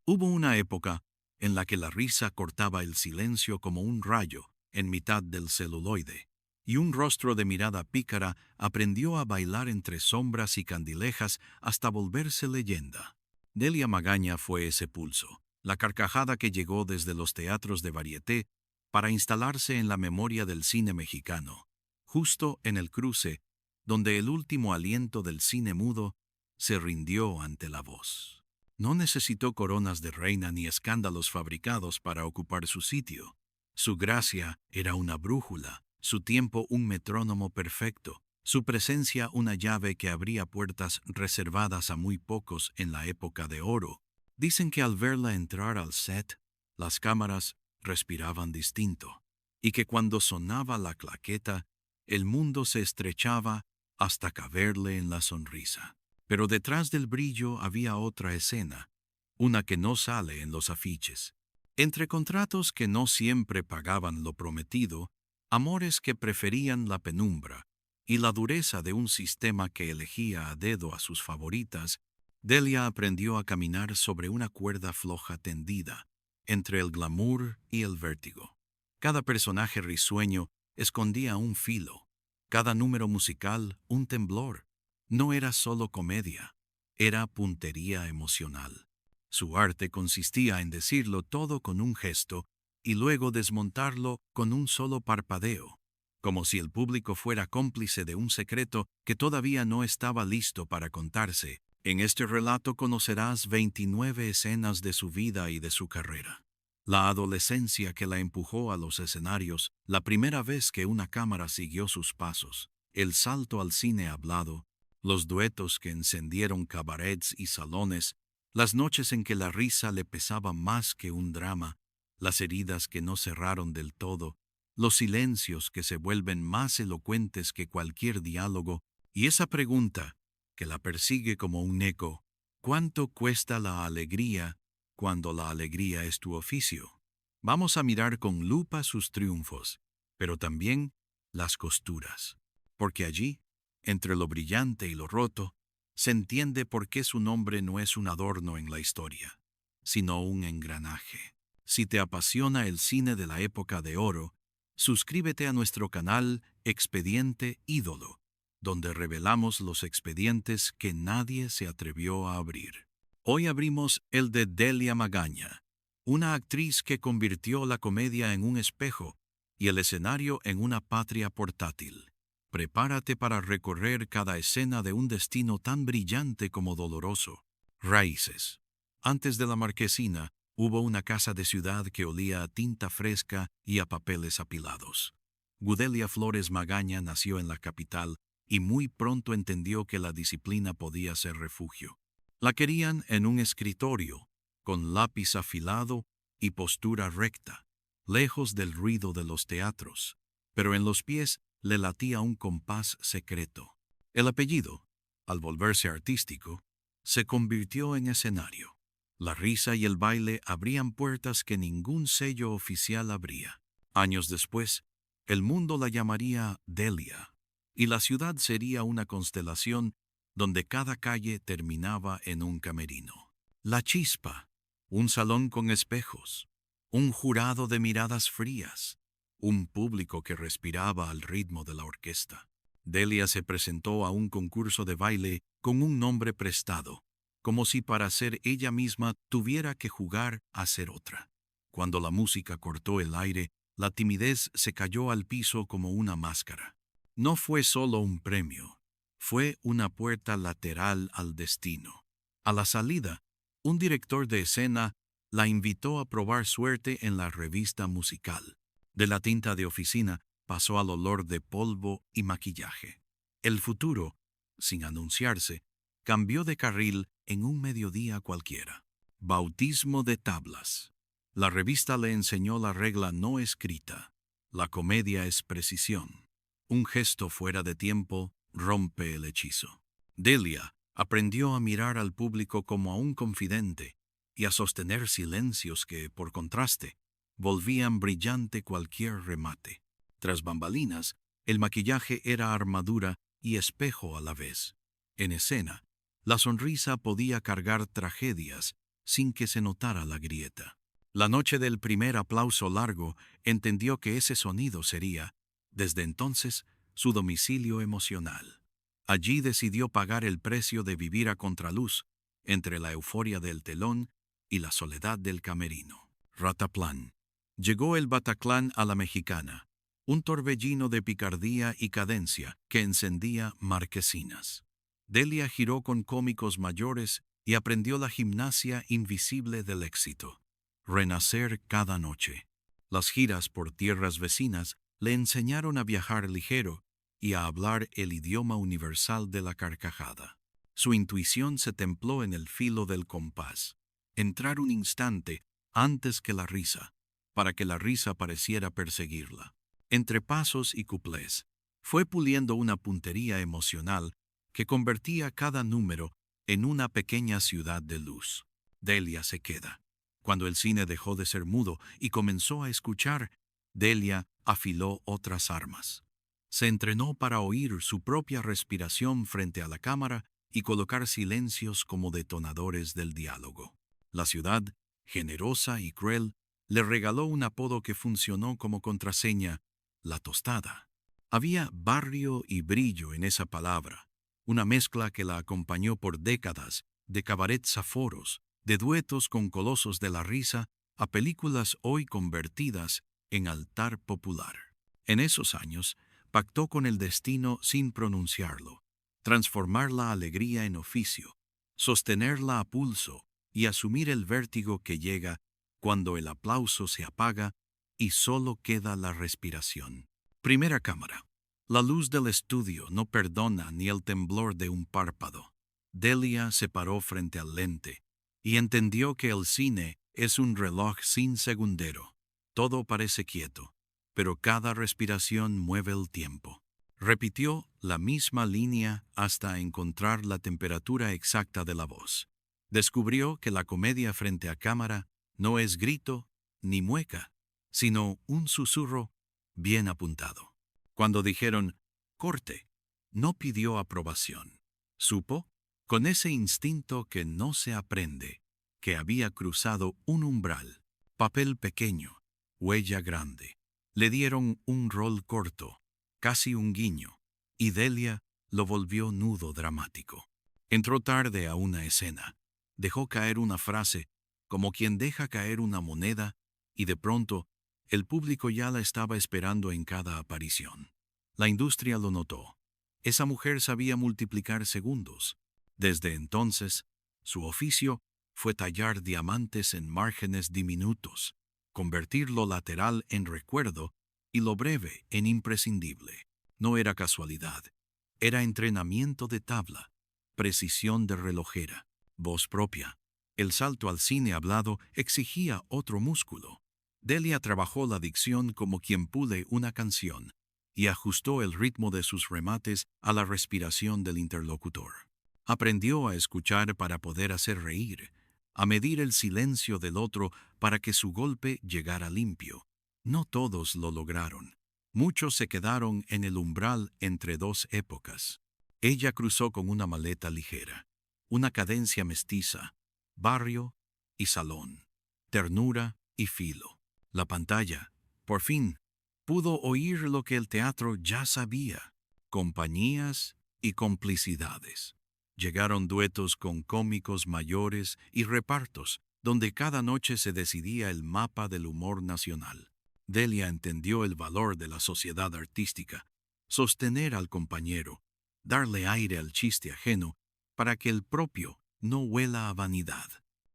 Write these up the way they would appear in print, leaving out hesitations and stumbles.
Hubo una época en la que la risa cortaba el silencio como un rayo en mitad del celuloide, y un rostro de mirada pícara aprendió a bailar entre sombras y candilejas hasta volverse leyenda. Delia Magaña fue ese pulso, la carcajada que llegó desde los teatros de varieté para instalarse en la memoria del cine mexicano, justo en el cruce donde el último aliento del cine mudo se rindió ante la voz. No necesitó coronas de reina ni escándalos fabricados para ocupar su sitio. Su gracia era una brújula, su tiempo un metrónomo perfecto, su presencia una llave que abría puertas reservadas a muy pocos en la época de oro. Dicen que al verla entrar al set, las cámaras respiraban distinto, y que cuando sonaba la claqueta, el mundo se estrechaba hasta caberle en la sonrisa. Pero detrás del brillo había otra escena, una que no sale en los afiches. Entre contratos que no siempre pagaban lo prometido, amores que preferían la penumbra y la dureza de un sistema que elegía a dedo a sus favoritas, Delia aprendió a caminar sobre una cuerda floja tendida, entre el glamour y el vértigo. Cada personaje risueño escondía un filo, cada número musical un temblor. No era solo comedia, era puntería emocional. Su arte consistía en decirlo todo con un gesto y luego desmontarlo con un solo parpadeo, como si el público fuera cómplice de un secreto que todavía no estaba listo para contarse. En este relato conocerás 29 escenas de su vida y de su carrera. La adolescencia que la empujó a los escenarios, la primera vez que una cámara siguió sus pasos, el salto al cine hablado, los duetos que encendieron cabarets y salones, las noches en que la risa le pesaba más que un drama, las heridas que no cerraron del todo, los silencios que se vuelven más elocuentes que cualquier diálogo, y esa pregunta que la persigue como un eco: ¿cuánto cuesta la alegría cuando la alegría es tu oficio? Vamos a mirar con lupa sus triunfos, pero también las costuras, porque allí, entre lo brillante y lo roto, se entiende por qué su nombre no es un adorno en la historia, sino un engranaje. Si te apasiona el cine de la época de oro, suscríbete a nuestro canal Expediente Ídolo, donde revelamos los expedientes que nadie se atrevió a abrir. Hoy abrimos el de Delia Magaña, una actriz que convirtió la comedia en un espejo y el escenario en una patria portátil. Prepárate para recorrer cada escena de un destino tan brillante como doloroso. Raíces. Antes de la marquesina, hubo una casa de ciudad que olía a tinta fresca y a papeles apilados. Gudelia Flores Magaña nació en la capital y muy pronto entendió que la disciplina podía ser refugio. La querían en un escritorio, con lápiz afilado y postura recta, lejos del ruido de los teatros, pero en los pies le latía un compás secreto. El apellido, al volverse artístico, se convirtió en escenario. La risa y el baile abrían puertas que ningún sello oficial abría. Años después, el mundo la llamaría Delia, y la ciudad sería una constelación donde cada calle terminaba en un camerino. La Chispa, un salón con espejos, un jurado de miradas frías, un público que respiraba al ritmo de la orquesta. Delia se presentó a un concurso de baile con un nombre prestado, como si para ser ella misma tuviera que jugar a ser otra. Cuando la música cortó el aire, la timidez se cayó al piso como una máscara. No fue solo un premio, fue una puerta lateral al destino. A la salida, un director de escena la invitó a probar suerte en la revista musical. De la tinta de oficina pasó al olor de polvo y maquillaje. El futuro, sin anunciarse, cambió de carril en un mediodía cualquiera. Bautismo de tablas. La revista le enseñó la regla no escrita. La comedia es precisión. Un gesto fuera de tiempo rompe el hechizo. Delia aprendió a mirar al público como a un confidente y a sostener silencios que, por contraste, volvían brillante cualquier remate. Tras bambalinas, el maquillaje era armadura y espejo a la vez. En escena, la sonrisa podía cargar tragedias sin que se notara la grieta. La noche del primer aplauso largo entendió que ese sonido sería, desde entonces, su domicilio emocional. Allí decidió pagar el precio de vivir a contraluz, entre la euforia del telón y la soledad del camerino. Rataplan. Llegó el Bataclan a la mexicana, un torbellino de picardía y cadencia que encendía marquesinas. Delia giró con cómicos mayores y aprendió la gimnasia invisible del éxito. Renacer cada noche. Las giras por tierras vecinas le enseñaron a viajar ligero y a hablar el idioma universal de la carcajada. Su intuición se templó en el filo del compás. Entrar un instante antes que la risa, para que la risa pareciera perseguirla. Entre pasos y cuplés, fue puliendo una puntería emocional que convertía cada número en una pequeña ciudad de luz. Delia se queda. Cuando el cine dejó de ser mudo y comenzó a escuchar, Delia afiló otras armas. Se entrenó para oír su propia respiración frente a la cámara y colocar silencios como detonadores del diálogo. La ciudad, generosa y cruel, le regaló un apodo que funcionó como contraseña: la tostada. Había barrio y brillo en esa palabra, una mezcla que la acompañó por décadas, de cabarets a foros, de duetos con colosos de la risa, a películas hoy convertidas en altar popular. En esos años, pactó con el destino sin pronunciarlo, transformar la alegría en oficio, sostenerla a pulso y asumir el vértigo que llega cuando el aplauso se apaga y solo queda la respiración. Primera cámara. La luz del estudio no perdona ni el temblor de un párpado. Delia se paró frente al lente y entendió que el cine es un reloj sin segundero. Todo parece quieto, pero cada respiración mueve el tiempo. Repitió la misma línea hasta encontrar la temperatura exacta de la voz. Descubrió que la comedia frente a cámara no es grito ni mueca, sino un susurro bien apuntado. Cuando dijeron «corte», no pidió aprobación. Supo, con ese instinto que no se aprende, que había cruzado un umbral. Papel pequeño, huella grande. Le dieron un rol corto, casi un guiño, y Delia lo volvió nudo dramático. Entró tarde a una escena. Dejó caer una frase, como quien deja caer una moneda, y de pronto el público ya la estaba esperando en cada aparición. La industria lo notó. Esa mujer sabía multiplicar segundos. Desde entonces, su oficio fue tallar diamantes en márgenes diminutos, convertir lo lateral en recuerdo y lo breve en imprescindible. No era casualidad, era entrenamiento de tabla, precisión de relojera, voz propia. El salto al cine hablado exigía otro músculo. Delia trabajó la dicción como quien pule una canción y ajustó el ritmo de sus remates a la respiración del interlocutor. Aprendió a escuchar para poder hacer reír, a medir el silencio del otro para que su golpe llegara limpio. No todos lo lograron. Muchos se quedaron en el umbral entre dos épocas. Ella cruzó con una maleta ligera, una cadencia mestiza, barrio y salón, ternura y filo. La pantalla, por fin, pudo oír lo que el teatro ya sabía: compañías y complicidades. Llegaron duetos con cómicos mayores y repartos, donde cada noche se decidía el mapa del humor nacional. Delia entendió el valor de la sociedad artística: sostener al compañero, darle aire al chiste ajeno, para que el propio no huela a vanidad.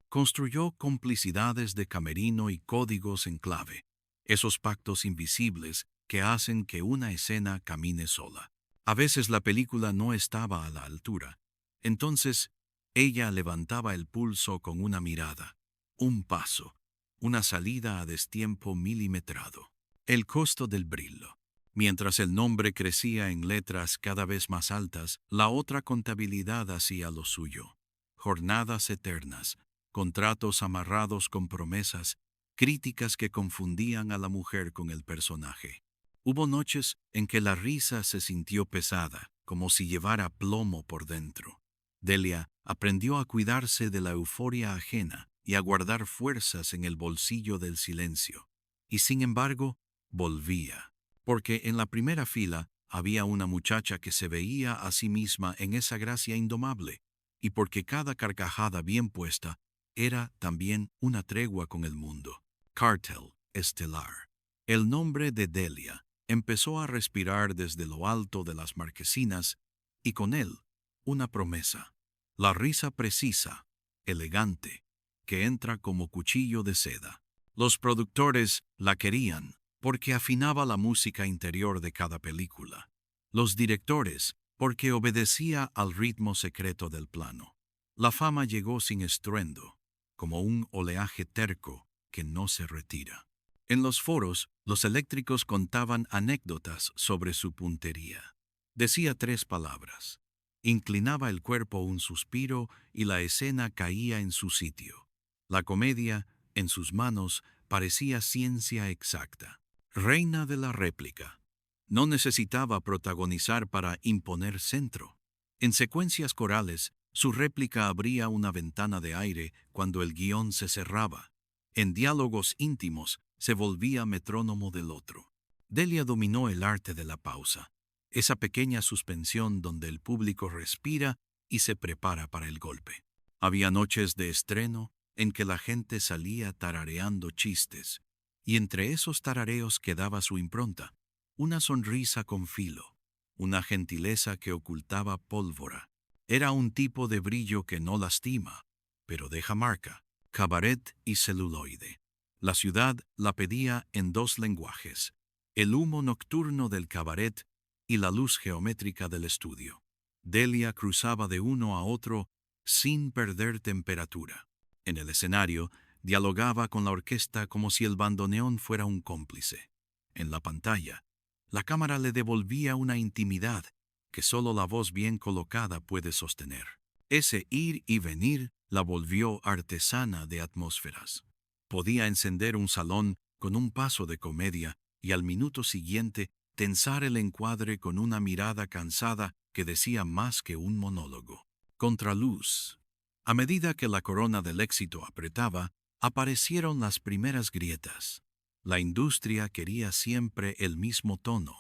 Construyó complicidades de camerino y códigos en clave, esos pactos invisibles que hacen que una escena camine sola. A veces la película no estaba a la altura. Entonces, ella levantaba el pulso con una mirada, un paso, una salida a destiempo milimetrado. El costo del brillo. Mientras el nombre crecía en letras cada vez más altas, la otra contabilidad hacía lo suyo. Jornadas eternas, contratos amarrados con promesas, críticas que confundían a la mujer con el personaje. Hubo noches en que la risa se sintió pesada, como si llevara plomo por dentro. Delia aprendió a cuidarse de la euforia ajena, y a guardar fuerzas en el bolsillo del silencio. Y sin embargo, volvía, porque en la primera fila había una muchacha que se veía a sí misma en esa gracia indomable, y porque cada carcajada bien puesta era también una tregua con el mundo. Cartel estelar. El nombre de Delia empezó a respirar desde lo alto de las marquesinas, y con él una promesa. La risa precisa, elegante, que entra como cuchillo de seda. Los productores la querían porque afinaba la música interior de cada película. Los directores porque obedecía al ritmo secreto del plano. La fama llegó sin estruendo, como un oleaje terco que no se retira. En los foros, los eléctricos contaban anécdotas sobre su puntería. Decía 3 palabras. Inclinaba el cuerpo un suspiro y la escena caía en su sitio. La comedia, en sus manos, parecía ciencia exacta. Reina de la réplica. No necesitaba protagonizar para imponer centro. En secuencias corales, su réplica abría una ventana de aire cuando el guión se cerraba. En diálogos íntimos, se volvía metrónomo del otro. Delia dominó el arte de la pausa, esa pequeña suspensión donde el público respira y se prepara para el golpe. Había noches de estreno en que la gente salía tarareando chistes, y entre esos tarareos quedaba su impronta, una sonrisa con filo, una gentileza que ocultaba pólvora. Era un tipo de brillo que no lastima, pero deja marca, cabaret y celuloide. La ciudad la pedía en 2 lenguajes, el humo nocturno del cabaret y la luz geométrica del estudio. Delia cruzaba de uno a otro sin perder temperatura. En el escenario, dialogaba con la orquesta como si el bandoneón fuera un cómplice. En la pantalla, la cámara le devolvía una intimidad que solo la voz bien colocada puede sostener. Ese ir y venir la volvió artesana de atmósferas. Podía encender un salón con un paso de comedia y al minuto siguiente tensar el encuadre con una mirada cansada que decía más que un monólogo. Contraluz. A medida que la corona del éxito apretaba, aparecieron las primeras grietas. La industria quería siempre el mismo tono.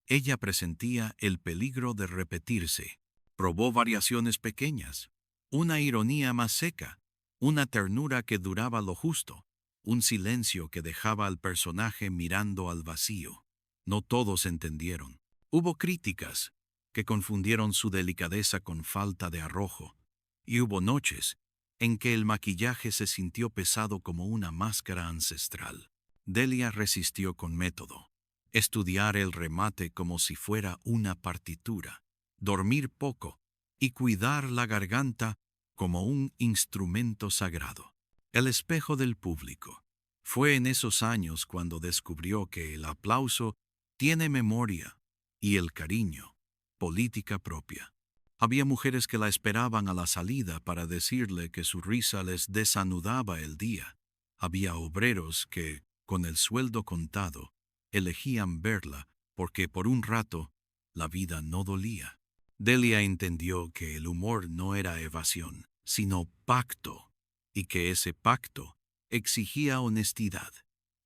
Ella presentía el peligro de repetirse. Probó variaciones pequeñas, una ironía más seca, una ternura que duraba lo justo, un silencio que dejaba al personaje mirando al vacío. No todos entendieron. Hubo críticas que confundieron su delicadeza con falta de arrojo, y hubo noches en que el maquillaje se sintió pesado como una máscara ancestral. Delia resistió con método. Estudiar el remate como si fuera una partitura, dormir poco y cuidar la garganta como un instrumento sagrado. El espejo del público. Fue en esos años cuando descubrió que el aplauso tiene memoria y el cariño, política propia. Había mujeres que la esperaban a la salida para decirle que su risa les desanudaba el día. Había obreros que, con el sueldo contado, elegían verla porque por un rato la vida no dolía. Delia entendió que el humor no era evasión, sino pacto, y que ese pacto exigía honestidad,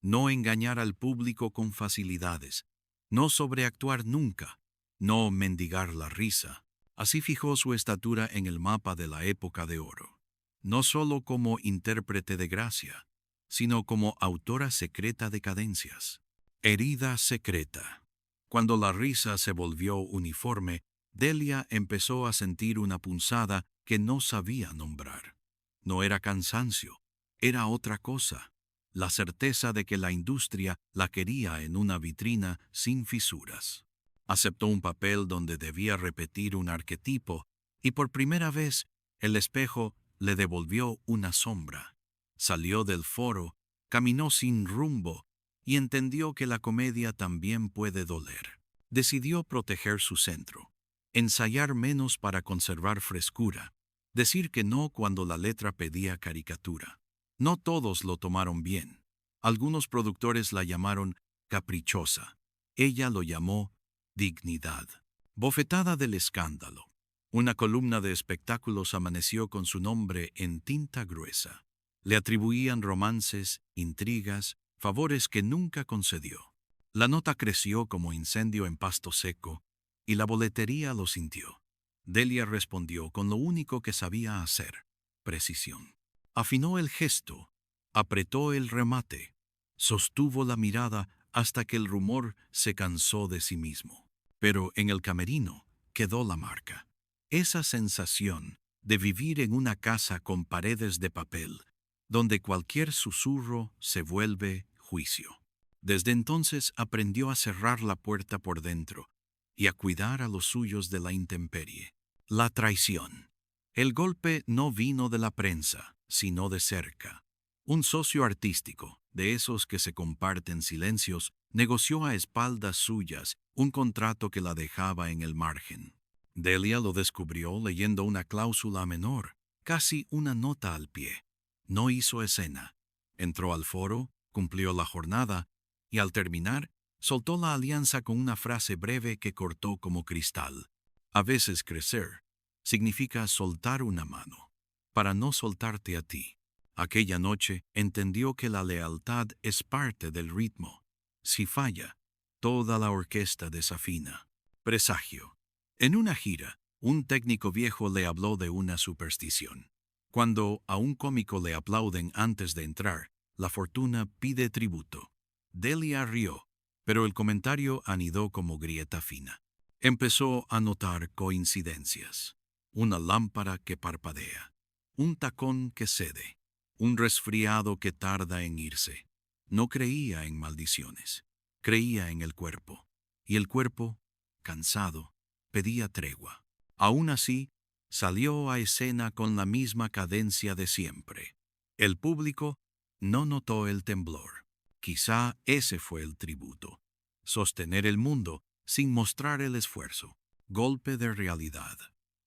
no engañar al público con facilidades, no sobreactuar nunca, no mendigar la risa. Así fijó su estatura en el mapa de la época de oro, no solo como intérprete de gracia, sino como autora secreta de cadencias. Herida secreta. Cuando la risa se volvió uniforme, Delia empezó a sentir una punzada que no sabía nombrar. No era cansancio, era otra cosa, la certeza de que la industria la quería en una vitrina sin fisuras. Aceptó un papel donde debía repetir un arquetipo y por primera vez el espejo le devolvió una sombra. Salió del foro, caminó sin rumbo y entendió que la comedia también puede doler. Decidió proteger su centro, ensayar menos para conservar frescura, decir que no cuando la letra pedía caricatura. No todos lo tomaron bien. Algunos productores la llamaron caprichosa. Ella lo llamó dignidad. Bofetada del escándalo. Una columna de espectáculos amaneció con su nombre en tinta gruesa. Le atribuían romances, intrigas, favores que nunca concedió. La nota creció como incendio en pasto seco, y la boletería lo sintió. Delia respondió con lo único que sabía hacer: precisión. Afinó el gesto, apretó el remate, sostuvo la mirada hasta que el rumor se cansó de sí mismo. Pero en el camerino quedó la marca. Esa sensación de vivir en una casa con paredes de papel, donde cualquier susurro se vuelve juicio. Desde entonces aprendió a cerrar la puerta por dentro y a cuidar a los suyos de la intemperie. La traición. El golpe no vino de la prensa, sino de cerca. Un socio artístico, de esos que se comparten silencios, negoció a espaldas suyas un contrato que la dejaba en el margen. Delia lo descubrió leyendo una cláusula menor, casi una nota al pie. No hizo escena. Entró al foro, cumplió la jornada y al terminar, soltó la alianza con una frase breve que cortó como cristal. A veces crecer significa soltar una mano, para no soltarte a ti. Aquella noche entendió que la lealtad es parte del ritmo. Si falla, toda la orquesta desafina. Presagio. En una gira, un técnico viejo le habló de una superstición. Cuando a un cómico le aplauden antes de entrar, la fortuna pide tributo. Delia rió, pero el comentario anidó como grieta fina. Empezó a notar coincidencias. Una lámpara que parpadea, un tacón que cede, un resfriado que tarda en irse. No creía en maldiciones, creía en el cuerpo. Y el cuerpo, cansado, pedía tregua. Aún así, salió a escena con la misma cadencia de siempre. El público no notó el temblor. Quizá ese fue el tributo. Sostener el mundo sin mostrar el esfuerzo. Golpe de realidad.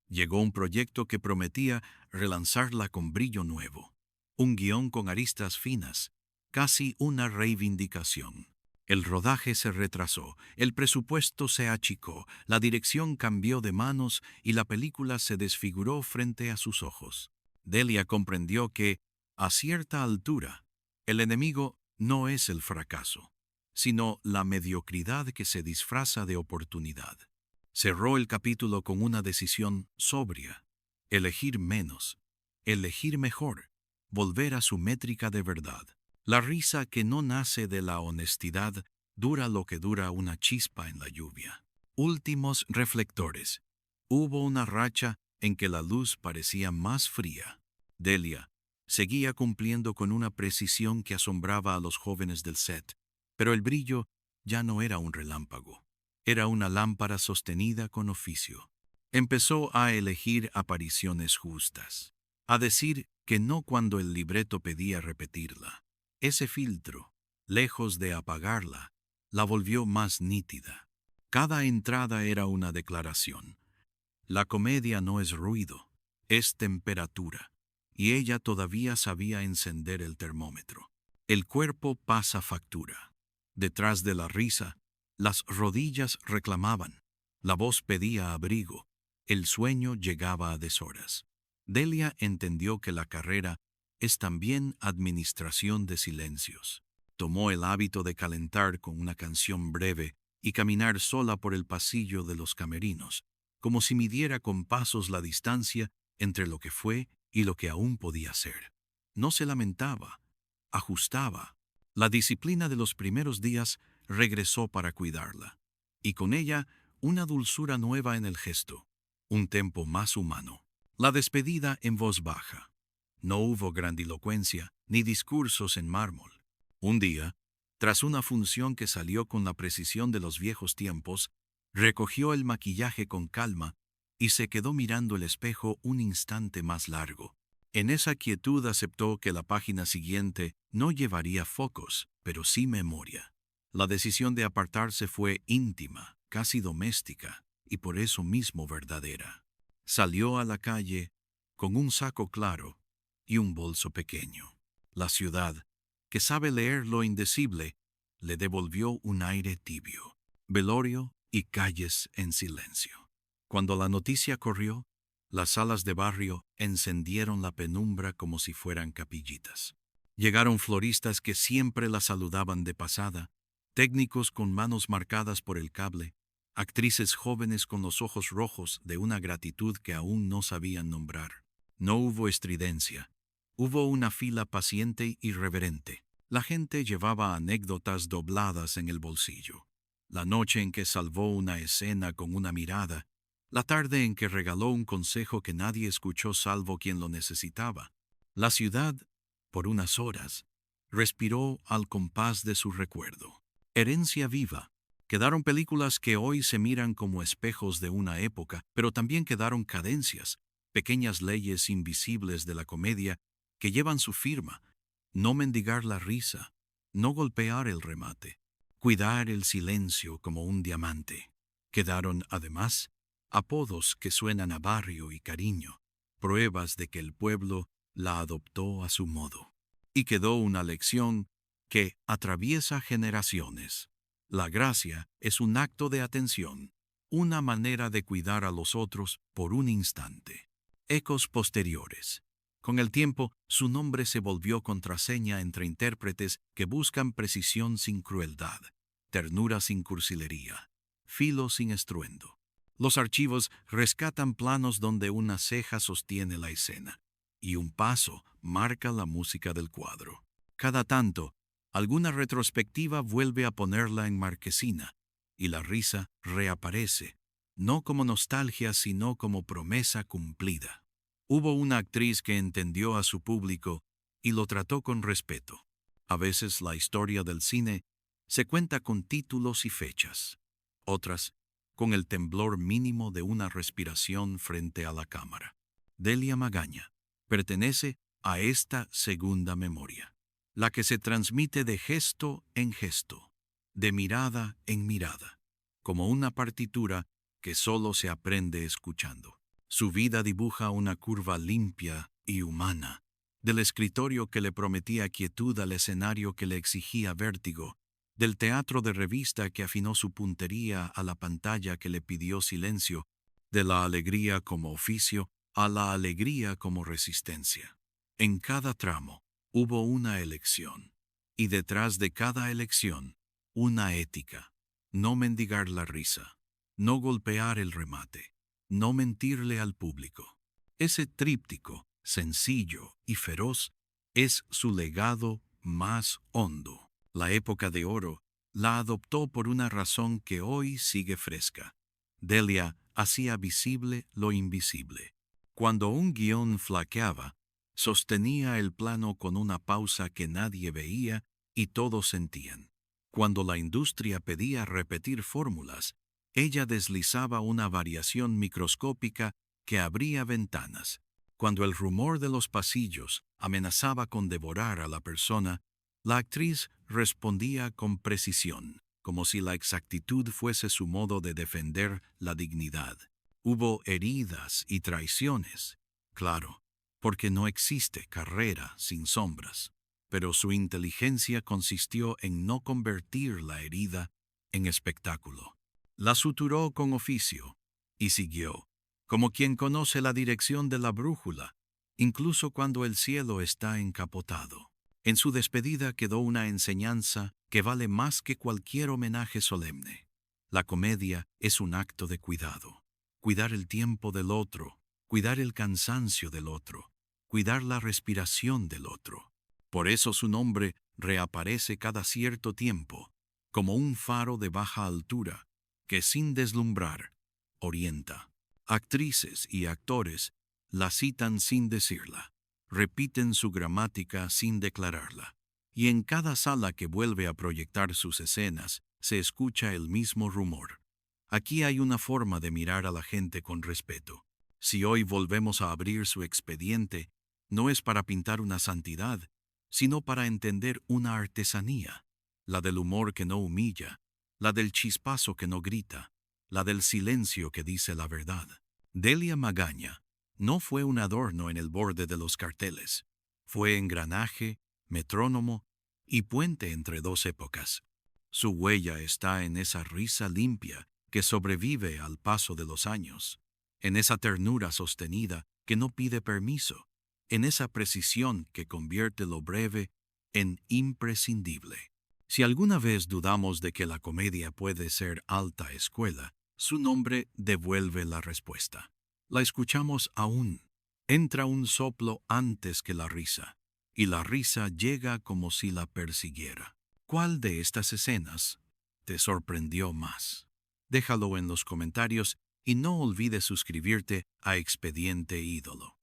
Llegó un proyecto que prometía relanzarla con brillo nuevo. Un guión con aristas finas, casi una reivindicación. El rodaje se retrasó, el presupuesto se achicó, la dirección cambió de manos y la película se desfiguró frente a sus ojos. Delia comprendió que, a cierta altura, el enemigo no es el fracaso, sino la mediocridad que se disfraza de oportunidad. Cerró el capítulo con una decisión sobria: elegir menos, elegir mejor, volver a su métrica de verdad. La risa que no nace de la honestidad dura lo que dura una chispa en la lluvia. Últimos reflectores. Hubo una racha en que la luz parecía más fría. Delia seguía cumpliendo con una precisión que asombraba a los jóvenes del set, pero el brillo ya no era un relámpago. Era una lámpara sostenida con oficio. Empezó a elegir apariciones justas, a decir que no cuando el libreto pedía repetirla. Ese filtro, lejos de apagarla, la volvió más nítida. Cada entrada era una declaración. La comedia no es ruido, es temperatura, y ella todavía sabía encender el termómetro. El cuerpo pasa factura. Detrás de la risa, las rodillas reclamaban, la voz pedía abrigo, el sueño llegaba a deshoras. Delia entendió que la carrera es también administración de silencios. Tomó el hábito de calentar con una canción breve y caminar sola por el pasillo de los camerinos, como si midiera con pasos la distancia entre lo que fue y lo que aún podía ser. No se lamentaba, ajustaba. La disciplina de los primeros días regresó para cuidarla, y con ella una dulzura nueva en el gesto, un tempo más humano. La despedida en voz baja. No hubo grandilocuencia ni discursos en mármol. Un día, tras una función que salió con la precisión de los viejos tiempos, recogió el maquillaje con calma y se quedó mirando el espejo un instante más largo. En esa quietud aceptó que la página siguiente no llevaría focos, pero sí memoria. La decisión de apartarse fue íntima, casi doméstica, y por eso mismo verdadera. Salió a la calle con un saco claro y un bolso pequeño. La ciudad, que sabe leer lo indecible, le devolvió un aire tibio. Velorio y calles en silencio. Cuando la noticia corrió, Las salas de barrio encendieron la penumbra como si fueran capillitas. Llegaron floristas que siempre la saludaban de pasada, técnicos con manos marcadas por el cable, actrices jóvenes con los ojos rojos de una gratitud que aún no sabían nombrar. No hubo estridencia. Hubo una fila paciente y reverente. La gente llevaba anécdotas dobladas en el bolsillo. La noche en que salvó una escena con una mirada, la tarde en que regaló un consejo que nadie escuchó salvo quien lo necesitaba. La ciudad, por unas horas, respiró al compás de su recuerdo. Herencia viva. Quedaron películas que hoy se miran como espejos de una época, pero también quedaron cadencias, pequeñas leyes invisibles de la comedia que llevan su firma: no mendigar la risa, no golpear el remate, cuidar el silencio como un diamante. Quedaron, además, apodos que suenan a barrio y cariño, pruebas de que el pueblo la adoptó a su modo. Y quedó una lección que atraviesa generaciones. La gracia es un acto de atención, una manera de cuidar a los otros por un instante. Ecos posteriores. Con el tiempo, su nombre se volvió contraseña entre intérpretes que buscan precisión sin crueldad, ternura sin cursilería, filo sin estruendo. Los archivos rescatan planos donde una ceja sostiene la escena y un paso marca la música del cuadro. Cada tanto, alguna retrospectiva vuelve a ponerla en marquesina y la risa reaparece, no como nostalgia sino como promesa cumplida. Hubo una actriz que entendió a su público y lo trató con respeto. A veces la historia del cine se cuenta con títulos y fechas, otras con el temblor mínimo de una respiración frente a la cámara. Delia Magaña pertenece a esta segunda memoria, la que se transmite de gesto en gesto, de mirada en mirada, como una partitura que solo se aprende escuchando. Su vida dibuja una curva limpia y humana, del escritorio que le prometía quietud al escenario que le exigía vértigo, del teatro de revista que afinó su puntería a la pantalla que le pidió silencio, de la alegría como oficio a la alegría como resistencia. En cada tramo hubo una elección, y detrás de cada elección, una ética: no mendigar la risa, no golpear el remate, no mentirle al público. Ese tríptico, sencillo y feroz, es su legado más hondo. La época de oro la adoptó por una razón que hoy sigue fresca. Delia hacía visible lo invisible. Cuando un guión flaqueaba, sostenía el plano con una pausa que nadie veía y todos sentían. Cuando la industria pedía repetir fórmulas, ella deslizaba una variación microscópica que abría ventanas. Cuando el rumor de los pasillos amenazaba con devorar a la persona, la actriz respondía con precisión, como si la exactitud fuese su modo de defender la dignidad. Hubo heridas y traiciones, claro, porque no existe carrera sin sombras, pero su inteligencia consistió en no convertir la herida en espectáculo. La suturó con oficio y siguió, como quien conoce la dirección de la brújula, incluso cuando el cielo está encapotado. En su despedida quedó una enseñanza que vale más que cualquier homenaje solemne. La comedia es un acto de cuidado. Cuidar el tiempo del otro, cuidar el cansancio del otro, cuidar la respiración del otro. Por eso su nombre reaparece cada cierto tiempo, como un faro de baja altura, que sin deslumbrar, orienta. Actrices y actores la citan sin decirla, repiten su gramática sin declararla, y en cada sala que vuelve a proyectar sus escenas se escucha el mismo rumor. Aquí hay una forma de mirar a la gente con respeto. Si hoy volvemos a abrir su expediente, no es para pintar una santidad, sino para entender una artesanía, la del humor que no humilla, la del chispazo que no grita, la del silencio que dice la verdad. Delia Magaña no fue un adorno en el borde de los carteles. Fue engranaje, metrónomo y puente entre dos épocas. Su huella está en esa risa limpia que sobrevive al paso de los años. en esa ternura sostenida que no pide permiso, en esa precisión que convierte lo breve en imprescindible. Si alguna vez dudamos de que la comedia puede ser alta escuela, su nombre devuelve la respuesta. La escuchamos aún. Entra un soplo antes que la risa, y la risa llega como si la persiguiera. ¿Cuál de estas escenas te sorprendió más? Déjalo en los comentarios y no olvides suscribirte a Expediente Ídolo.